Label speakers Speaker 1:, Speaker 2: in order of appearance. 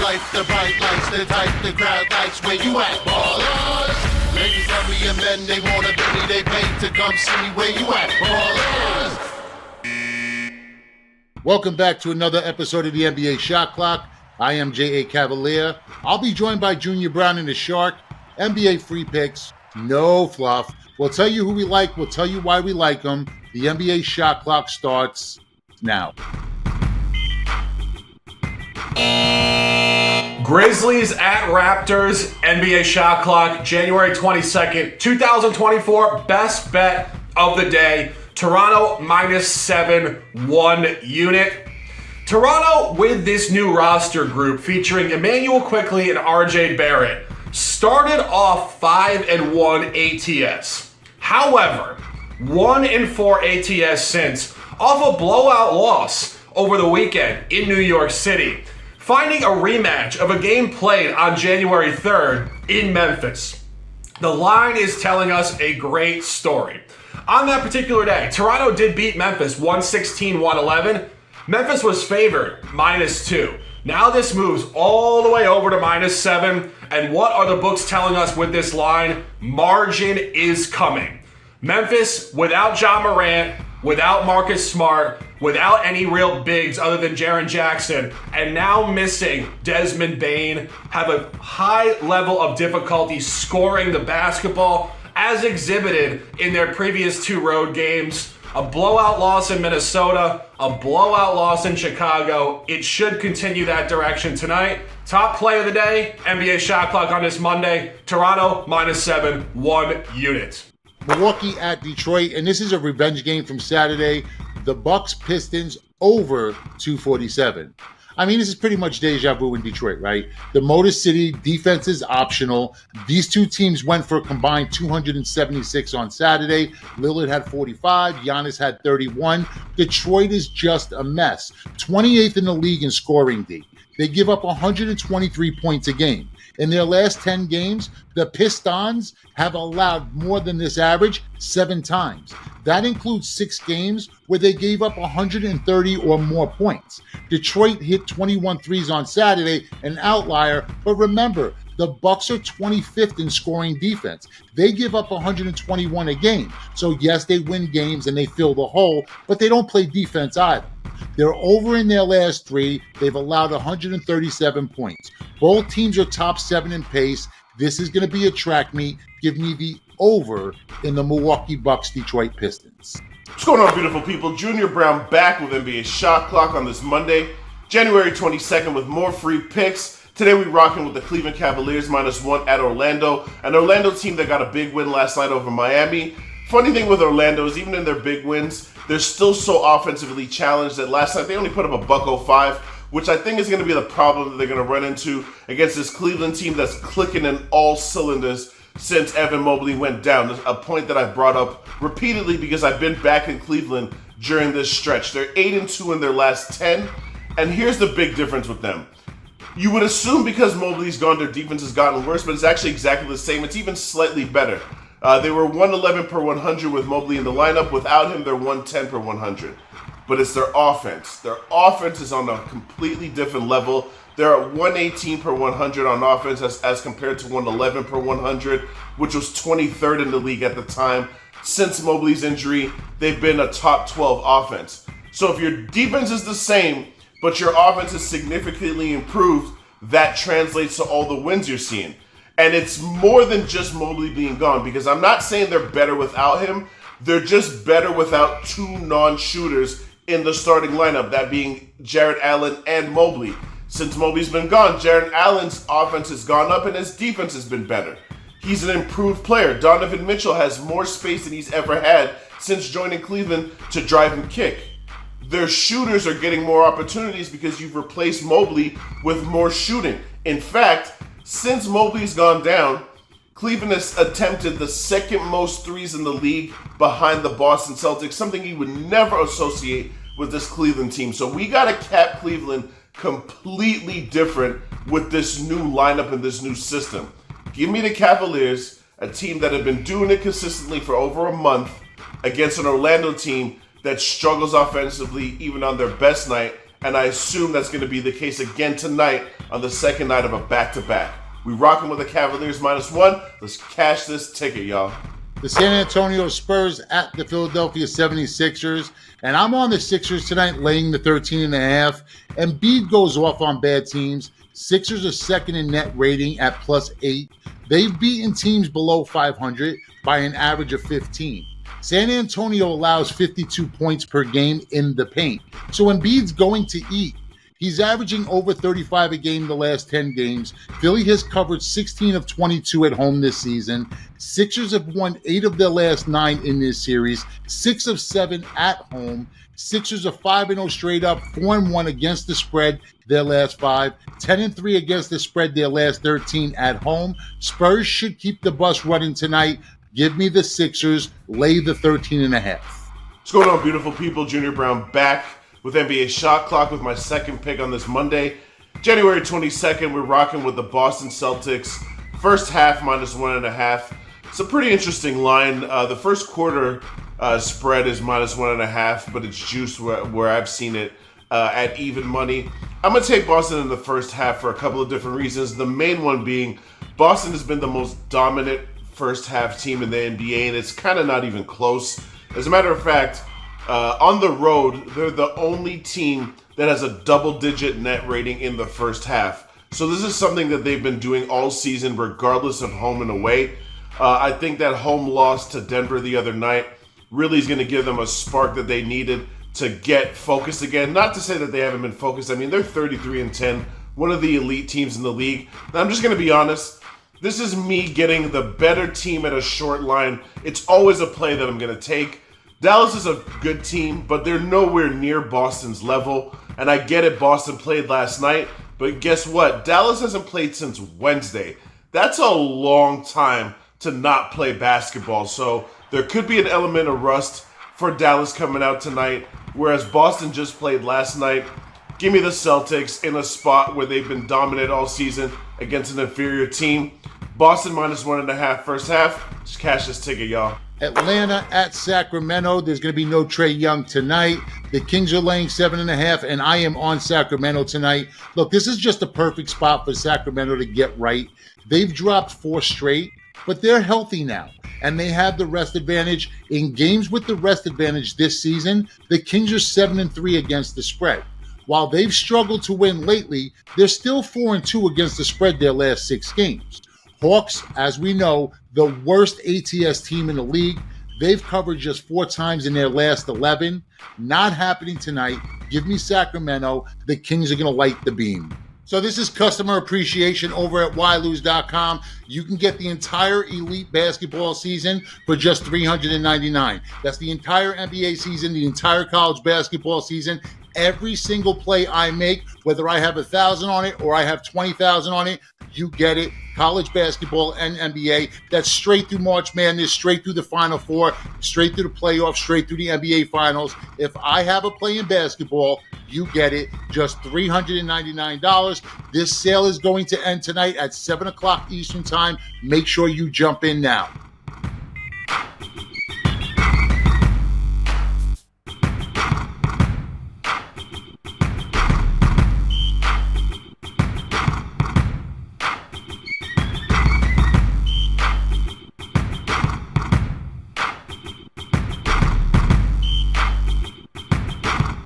Speaker 1: life, the bright lights, the type the crowd likes. Where you at, ballers? Ladies love me and men, they wanna be me, they pay to come see me. Where you at, ballers?
Speaker 2: Welcome back to another episode of the NBA Shot Clock. I am J.A. Cavalier. I'll be joined by Junior Browne and the Shark. NBA free picks, no fluff. We'll tell you who we like. We'll tell you why we like them. The NBA Shot Clock starts now.
Speaker 3: Grizzlies at Raptors, NBA Shot Clock, January 22nd, 2024. Best bet of the day. Toronto -7, 1 unit. Toronto, with this new roster group featuring Emmanuel Quickley and RJ Barrett, started off 5-1 ATS. However, 1-4 ATS since, off a blowout loss over the weekend in New York City, finding a rematch of a game played on January 3rd in Memphis. The line is telling us a great story. On that particular day, Toronto did beat Memphis 116-111. Memphis was favored -2. Now this moves all the way over to -7. And what are the books telling us with this line? Margin is coming. Memphis, without Ja Morant, without Marcus Smart, without any real bigs other than Jaren Jackson, and now missing Desmond Bane, have a high level of difficulty scoring the basketball, as exhibited in their previous 2 road games. A blowout loss in Minnesota, a blowout loss in Chicago. It should continue that direction tonight. Top play of the day, NBA Shot Clock on this Monday. Toronto -7, 1 unit.
Speaker 2: Milwaukee at Detroit, and this is a revenge game from Saturday. The Bucks Pistons over 247. I mean, this is pretty much deja vu in Detroit, right? The Motor City defense is optional. These two teams went for a combined 276 on Saturday. Lillard had 45. Giannis had 31. Detroit is just a mess. 28th in the league in scoring D. They give up 123 points a game. In their last 10 games, the Pistons have allowed more than this average 7 times. That includes 6 games where they gave up 130 or more points. Detroit hit 21 threes on Saturday, an outlier, but remember, the Bucks are 25th in scoring defense. They give up 121 a game. So yes, they win games and they fill the hole, but they don't play defense either. They're over in their last 3. They've allowed 137 points. Both teams are top 7 in pace. This is going to be a track meet. Give me the over in the Milwaukee Bucks Detroit Pistons.
Speaker 4: What's going on, beautiful people? Junior Browne back with NBA Shot Clock on this Monday, January 22nd, with more free picks. Today we're rocking with the Cleveland Cavaliers -1 at Orlando, an Orlando team that got a big win last night over Miami. Funny thing with Orlando is even in their big wins, they're still so offensively challenged that last night they only put up a $105, which I think is going to be the problem that they're going to run into against this Cleveland team that's clicking in all cylinders since Evan Mobley went down. A point that I've brought up repeatedly because I've been back in Cleveland during this stretch. They're 8-2 in their last 10, and here's the big difference with them. You would assume because Mobley's gone, their defense has gotten worse, but it's actually exactly the same. It's even slightly better. They were 111 per 100 with Mobley in the lineup. Without him, they're 110 per 100. But it's their offense. Their offense is on a completely different level. They're at 118 per 100 on offense as compared to 111 per 100, which was 23rd in the league at the time. Since Mobley's injury, they've been a top 12 offense. So if your defense is the same, but your offense is significantly improved, that translates to all the wins you're seeing. And it's more than just Mobley being gone, because I'm not saying they're better without him. They're just better without 2 non-shooters in the starting lineup, that being Jarrett Allen and Mobley. Since Mobley's been gone, Jarrett Allen's offense has gone up and his defense has been better. He's an improved player. Donovan Mitchell has more space than he's ever had since joining Cleveland to drive and kick. Their shooters are getting more opportunities because you've replaced Mobley with more shooting. In fact, since Mobley's gone down, Cleveland has attempted the second most threes in the league behind the Boston Celtics, something you would never associate with this Cleveland team. So we got to cap Cleveland completely different with this new lineup and this new system. Give me the Cavaliers, a team that have been doing it consistently for over a month, against an Orlando team that struggles offensively even on their best night, and I assume that's going to be the case again tonight on the second night of a back-to-back. We rocking with the Cavaliers -1. Let's cash this ticket, y'all.
Speaker 2: The San Antonio Spurs at the Philadelphia 76ers. And I'm on the Sixers tonight, laying the 13.5. Embiid goes off on bad teams. Sixers are second in net rating at +8. They've beaten teams below 500 by an average of 15. San Antonio allows 52 points per game in the paint. So Embiid's going to eat. He's averaging over 35 a game the last 10 games. Philly has covered 16 of 22 at home this season. Sixers have won 8 of their last 9 in this series, 6 of 7 at home. Sixers are 5-0 straight up, 4-1 against the spread their last 5, 10-3 against the spread their last 13 at home. Spurs should keep the bus running tonight. Give me the Sixers, lay the 13.5.
Speaker 4: What's going on, beautiful people? Junior Browne back with NBA Shot Clock with my second pick on this Monday. January 22nd, we're rocking with the Boston Celtics. First half -1.5. It's a pretty interesting line. The first quarter spread is -1.5, but it's juiced where I've seen it at even money. I'm going to take Boston in the first half for a couple of different reasons. The main one being Boston has been the most dominant first half team in the NBA, and it's kind of not even close. As a matter of fact, on the road, they're the only team that has a double-digit net rating in the first half. So this is something that they've been doing all season, regardless of home and away. I think that home loss to Denver the other night really is going to give them a spark that they needed to get focused again. Not to say that they haven't been focused. I mean, they're 33-10, one of the elite teams in the league. And I'm just going to be honest. This is me getting the better team at a short line. It's always a play that I'm going to take. Dallas is a good team, but they're nowhere near Boston's level. And I get it, Boston played last night, but guess what? Dallas hasn't played since Wednesday. That's a long time to not play basketball. So there could be an element of rust for Dallas coming out tonight, whereas Boston just played last night. Give me the Celtics in a spot where they've been dominant all season against an inferior team. Boston -1.5 first half. Just cash this ticket, y'all.
Speaker 2: Atlanta at Sacramento. There's going to be no Trae Young tonight. The Kings are laying 7.5, and I am on Sacramento tonight. Look, this is just a perfect spot for Sacramento to get right. They've dropped 4 straight, but they're healthy now, and they have the rest advantage. In games with the rest advantage this season, the Kings are 7-3 against the spread. While they've struggled to win lately, they're still 4-2 against the spread their last 6 games. Hawks, as we know, the worst ATS team in the league. They've covered just 4 times in their last 11. Not happening tonight. Give me Sacramento. The Kings are going to light the beam. So this is customer appreciation over at whylose.com. You can get the entire elite basketball season for just $399. That's the entire NBA season, the entire college basketball season. Every single play I make, whether I have 1,000 on it or I have 20,000 on it, you get it. College basketball and NBA. That's straight through March Madness, straight through the Final Four, straight through the playoffs, straight through the NBA Finals. If I have a play in basketball, you get it. Just $399. This sale is going to end tonight at 7 o'clock Eastern Time. Make sure you jump in now.